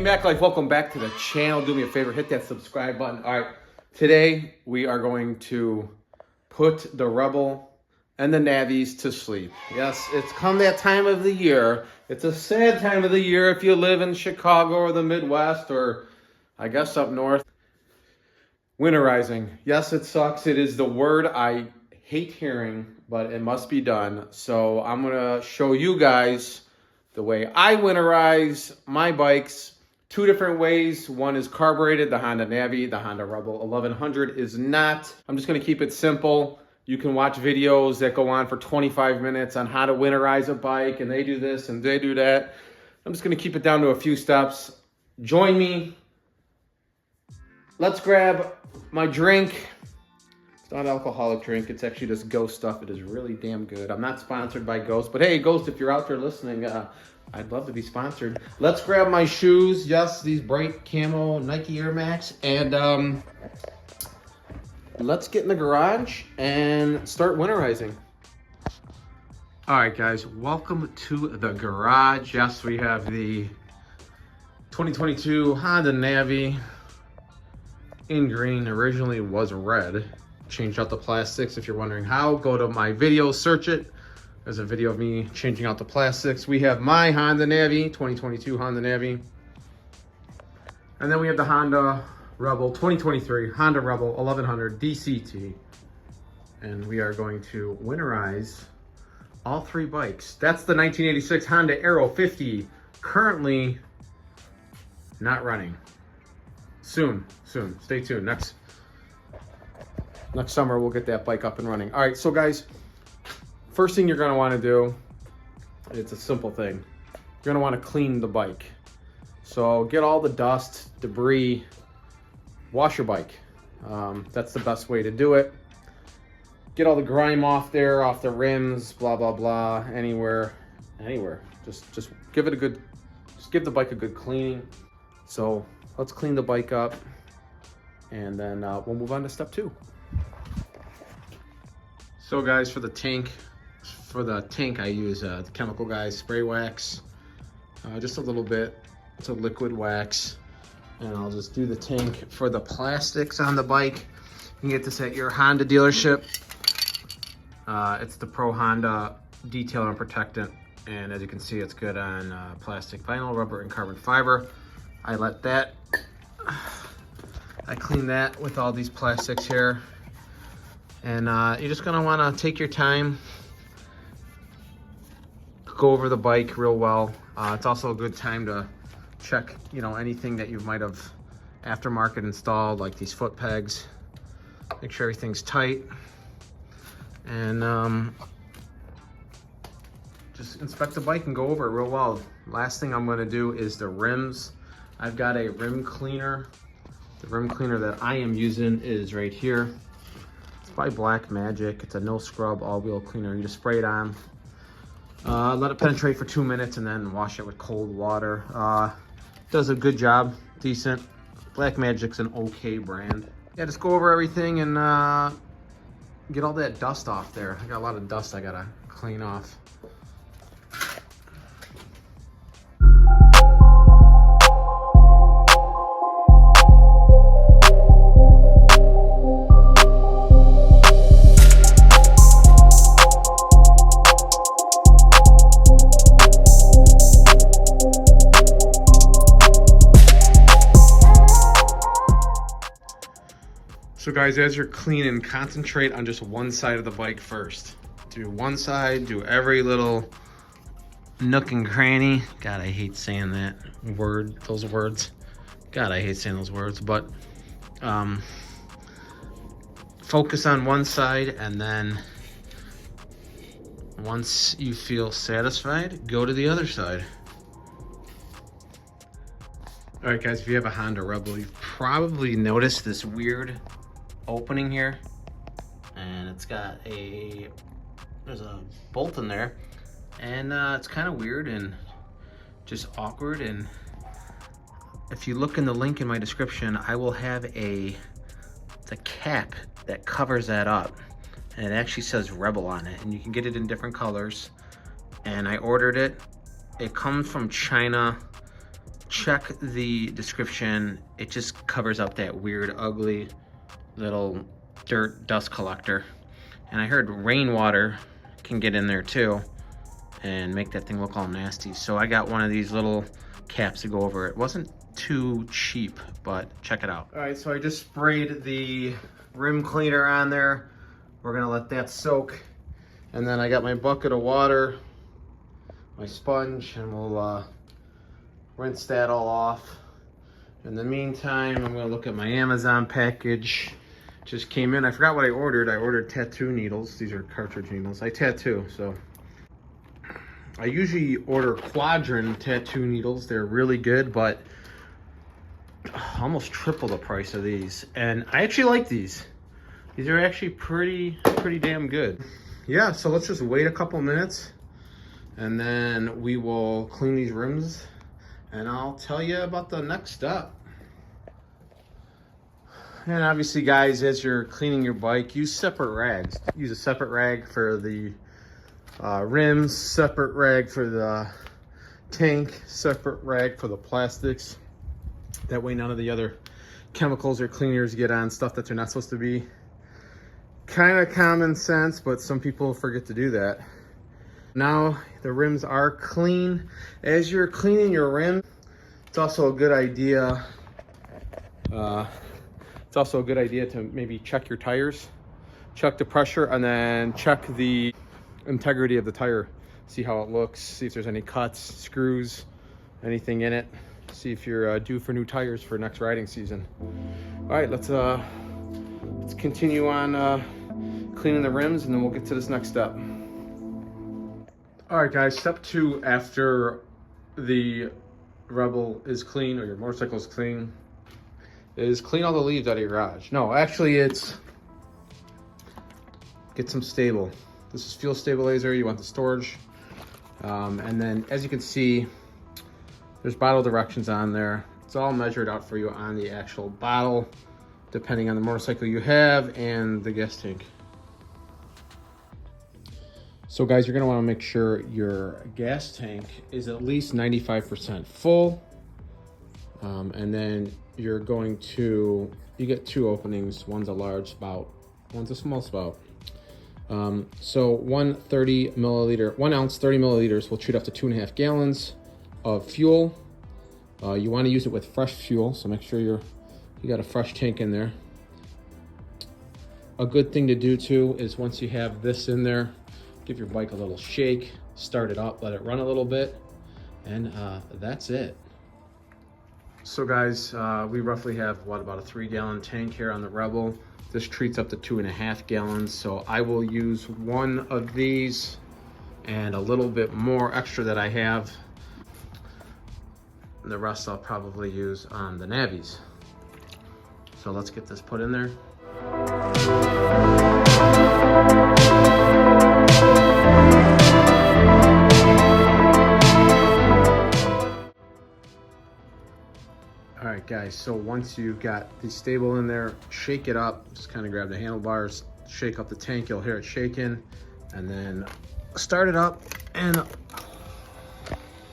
Mac Life, welcome back to the channel. Do me a favor, hit that subscribe button. All right, today we are going to put the Rebel and the Navis to sleep. Yes, it's come that time of the year. It's a sad time of the year if you live in Chicago or the Midwest or I guess up north. Winterizing. Yes, it sucks. It is the word I hate hearing, but it must be done. So I'm going to show you guys the way I winterize my bikes. Two different ways. One is carbureted, the Honda Navi, the Honda Rebel 1100 is not. I'm just going to keep it simple. You can watch videos that go on for 25 minutes on how to winterize a bike, and they do this and they do that. I'm just going to keep it down to a few steps. Join me. Let's grab my drink. It's not an alcoholic drink. It's actually just Ghost stuff. It is really damn good. I'm not sponsored by Ghost, but hey, Ghost, if you're out there listening, I'd love to be sponsored. Let's grab my shoes. Yes, these bright camo Nike Air Max. And let's get in the garage and start winterizing. All right, guys, welcome to the garage. Yes, we have the 2022 Honda Navi in green. Originally was red. Changed out the plastics. If you're wondering how, go to my video, search it. There's a video of me changing out the plastics. We have my Honda Navi, 2022 Honda Navi. And then we have the Honda Rebel 2023 Honda Rebel 1100 DCT. And we are going to winterize all three bikes. That's the 1986 Honda Aero 50, currently not running. Soon. Stay tuned. Next summer, we'll get that bike up and running. All right, so guys, first thing you're gonna wanna do, it's a simple thing. You're gonna wanna clean the bike. So get all the dust, debris, wash your bike. That's the best way to do it. Get all the grime off there, off the rims, blah, blah, blah, anywhere. Just give it a good, just give the bike a good cleaning. So let's clean the bike up and then we'll move on to step 2. So guys, for the tank I use the Chemical Guys spray wax, just a little bit. It's a liquid wax, and I'll just do the tank. For the plastics on the bike, you can get this at your Honda dealership. It's the Pro Honda Detail and Protectant, and as you can see, it's good on plastic, vinyl, rubber, and carbon fiber. I clean that with all these plastics here. And you're just gonna wanna take your time, go over the bike real well. It's also a good time to check, anything that you might have aftermarket installed, like these foot pegs. Make sure everything's tight. And just inspect the bike and go over it real well. Last thing I'm gonna do is the rims. I've got a rim cleaner. The rim cleaner that I am using is right here. By Black Magic. It's a no scrub all-wheel cleaner. You just spray it on, let it penetrate for 2 minutes, and then wash it with cold water. Does a good job, decent. Black Magic's an okay brand. Yeah, just go over everything and get all that dust off there. I got a lot of dust I gotta clean off. So guys, as you're cleaning, concentrate on just one side of the bike first. Do one side, do every little nook and cranny. God, I hate saying that word, those words. God, I hate saying those words, but focus on one side, and then once you feel satisfied, go to the other side. All right, guys, if you have a Honda Rebel, you've probably noticed this weird opening here, and it's got there's a bolt in there, and it's kind of weird and just awkward. And if you look in the link in my description, I will have the cap that covers that up, and it actually says Rebel on it, and you can get it in different colors. And I ordered it. It comes from China. check the description. It just covers up that weird, ugly little dirt dust collector. And I heard rainwater can get in there too and make that thing look all nasty. So I got one of these little caps to go over it. Wasn't too cheap, but check it out. All right, so I just sprayed the rim cleaner on there. We're gonna let that soak. And then I got my bucket of water, my sponge, and we'll rinse that all off. In the meantime, I'm gonna look at my Amazon package. Just came in. I forgot what I ordered. I ordered tattoo needles. These are cartridge needles. I tattoo, so. I usually order Quadrant tattoo needles. They're really good, but almost triple the price of these. And I actually like these. These are actually pretty damn good. Yeah, so let's just wait a couple minutes and then we will clean these rims and I'll tell you about the next step. And obviously, guys, as you're cleaning your bike, use separate rags. Use a separate rag for the rims, separate rag for the tank, separate rag for the plastics. That way none of the other chemicals or cleaners get on stuff that they're not supposed to be. Kind of common sense, but some people forget to do that. Now the rims are clean. As you're cleaning your rim, it's also a good idea to maybe check your tires, check the pressure, and then check the integrity of the tire. See how it looks, see if there's any cuts, screws, anything in it. See if you're due for new tires for next riding season. All right, let's continue on cleaning the rims and then we'll get to this next step. All right, guys, step 2 after the Rebel is clean or your motorcycle is clean is clean all the leaves out of your garage. No, actually it's get some stable. This is fuel stabilizer. You want the storage. And then as you can see, there's bottle directions on there. It's all measured out for you on the actual bottle, depending on the motorcycle you have and the gas tank. So guys, you're gonna wanna make sure your gas tank is at least 95% full. And then you're going to, you get 2 openings. One's a large spout, one's a small spout. So 1 ounce, 30 milliliters will treat up to 2.5 gallons of fuel. You want to use it with fresh fuel, so make sure you got a fresh tank in there. A good thing to do too is once you have this in there, give your bike a little shake, start it up, let it run a little bit, and that's it. So guys, we roughly have about a 3-gallon tank here on the Rebel. This treats up to 2.5 gallons, so I will use 1 of these and a little bit more extra that I have. And the rest I'll probably use on the Navis. So let's get this put in there. All right, guys, so once you've got the stable in there, shake it up. Just kind of grab the handlebars, shake up the tank. You'll hear it shaking, and then start it up and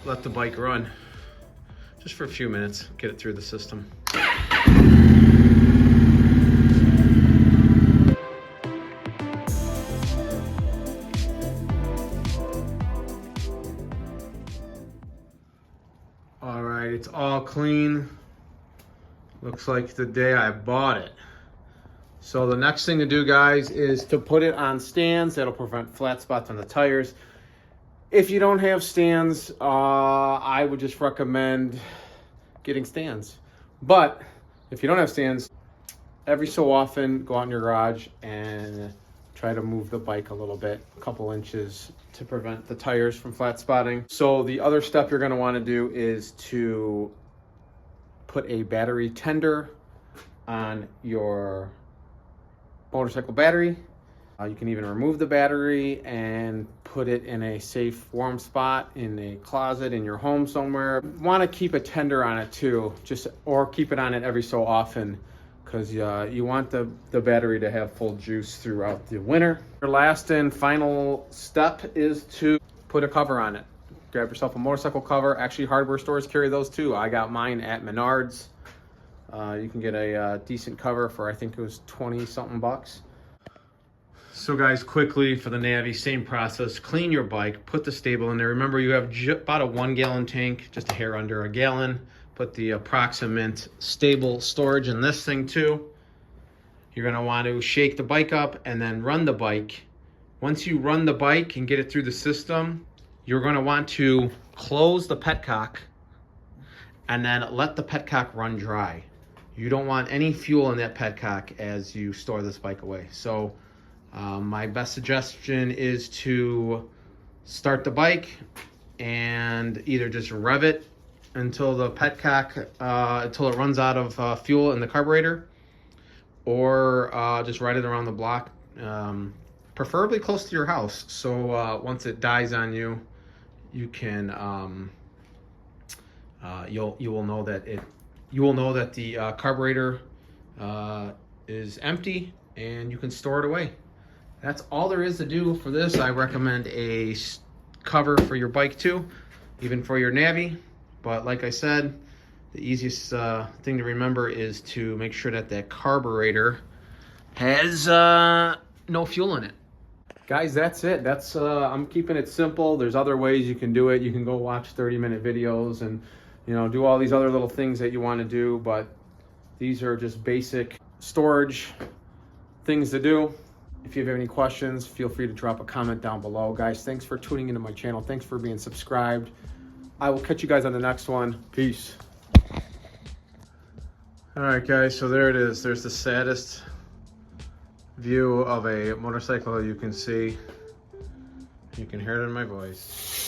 let the bike run just for a few minutes, get it through the system. All right, it's all clean. Looks like the day I bought it. So the next thing to do, guys, is to put it on stands. That'll prevent flat spots on the tires. If you don't have stands, I would just recommend getting stands. But if you don't have stands, every so often go out in your garage and try to move the bike a little bit, a couple inches, to prevent the tires from flat spotting. So the other step you're going to want to do is to put a battery tender on your motorcycle battery. You can even remove the battery and put it in a safe, warm spot in a closet in your home somewhere. Want to keep a tender on it too, or keep it on it every so often, because you want the battery to have full juice throughout the winter. Your last and final step is to put a cover on it. grab yourself a motorcycle cover. Actually, hardware stores carry those too. I got mine at Menards. You can get a decent cover for, I think it was 20 something bucks. So guys, quickly for the Navi, same process. Clean your bike, put the stable in there. Remember, you have about a 1 gallon tank, just a hair under a gallon. Put the approximate stable storage in this thing too. You're gonna want to shake the bike up and then run the bike. Once you run the bike and get it through the system, you're gonna want to close the petcock and then let the petcock run dry. You don't want any fuel in that petcock as you store this bike away. So my best suggestion is to start the bike and either just rev it until the petcock, until it runs out of fuel in the carburetor, or just ride it around the block, preferably close to your house. So once it dies on you, you can you will know that the carburetor is empty and you can store it away. That's all there is to do for this. I recommend a cover for your bike too, even for your Navi. But like I said, the easiest thing to remember is to make sure that that carburetor has no fuel in it. Guys, that's it. That's I'm keeping it simple. There's other ways you can do it. You can go watch 30-minute videos and, you know, do all these other little things that you want to do, but these are just basic storage things to do. If you have any questions, feel free to drop a comment down below. Guys, thanks for tuning into my channel. Thanks for being subscribed. I will catch you guys on the next one. Peace. All right, guys, so there it is. There's the saddest view of a motorcycle you can see. You can hear it in my voice.